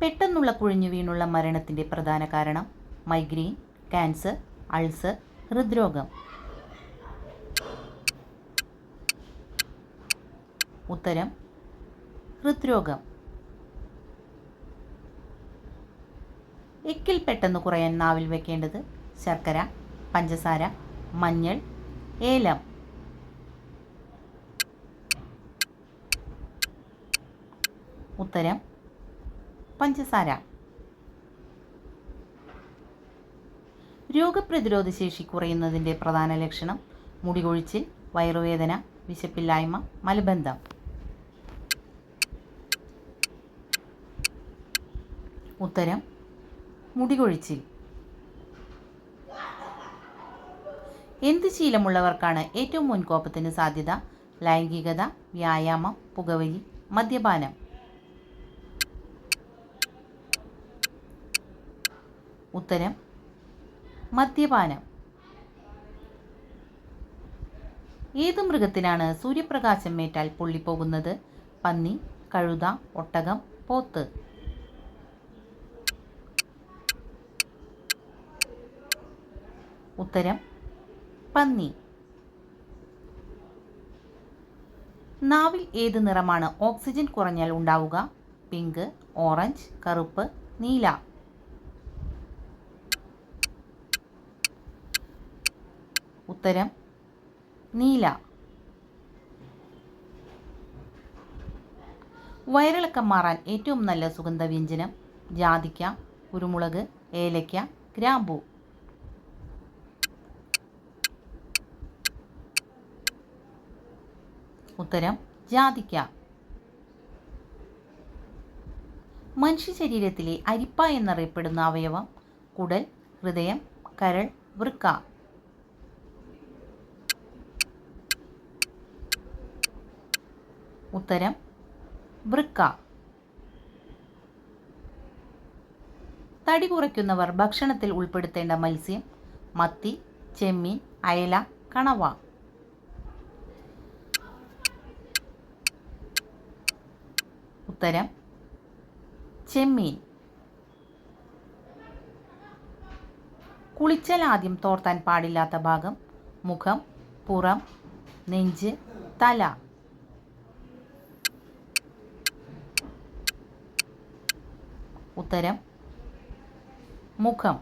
പെട്ടെന്നുള്ള കുഴിഞ്ഞു വീണുള്ള മരണത്തിൻ്റെ പ്രധാന കാരണം മൈഗ്രെയിൻ, ക്യാൻസർ, അൾസർ, ഹൃദ്രോഗം. ഉത്തരം ഹൃദ്രോഗം. എക്കിൽ പെട്ടെന്ന് കുറയാൻ നാവിൽ വെക്കേണ്ടത് ശർക്കര, പഞ്ചസാര, മഞ്ഞൾ, ഏലം. ഉത്തരം പഞ്ചസാര. രോഗപ്രതിരോധ ശേഷി കുറയുന്നതിൻ്റെ പ്രധാന ലക്ഷണം മുടികൊഴിച്ചിൽ, വയറുവേദന, വിശപ്പില്ലായ്മ, മലബന്ധം. ഉത്തരം മുടികൊഴിച്ചിൽ. എന്ത് ശീലമുള്ളവർക്കാണ് ഏറ്റവും മുൻകോപത്തിന് സാധ്യത? ലൈംഗികത, വ്യായാമം, പുകവലി, മദ്യപാനം. ഉത്തരം മദ്യപാനം. ഏത് മൃഗത്തിനാണ് സൂര്യപ്രകാശം ഏറ്റാൽ പൊള്ളിപ്പോകുന്നത്? പന്നി, കഴുത, ഒട്ടകം, പോത്ത്. ഉത്തരം പന്നി. നാവിൽ ഏത് നിറമാണ് ഓക്സിജൻ കുറഞ്ഞാൽ ഉണ്ടാവുക? പിങ്ക്, ഓറഞ്ച്, കറുപ്പ്, നീല. ഉത്തരം നീല. വയറിളക്കം മാറാൻ ഏറ്റവും നല്ല സുഗന്ധവ്യഞ്ജനം ജാതിക്ക, കുരുമുളക്, ഏലയ്ക്ക, ഗ്രാമ്പൂ. ഉത്തരം ജാതിക്ക. മനുഷ്യ ശരീരത്തിലെ അരിപ്പ എന്നറിയപ്പെടുന്ന അവയവം കുടൽ, ഹൃദയം, കരൾ, വൃക്ക. ഉത്തരം വൃക്ക. തടി കുറയ്ക്കുന്നവർ ഭക്ഷണത്തിൽ ഉൾപ്പെടുത്തേണ്ട മത്സ്യം മത്തി, ചെമ്മീൻ, അയല, കണവ. ഉത്തരം ചെമ്മീൻ. കുളിച്ചാൽ ആദ്യം തോർത്താൻ പാടില്ലാത്ത ഭാഗം മുഖം, പുറം, നെഞ്ച്, തല. ഉത്തരം മുഖം.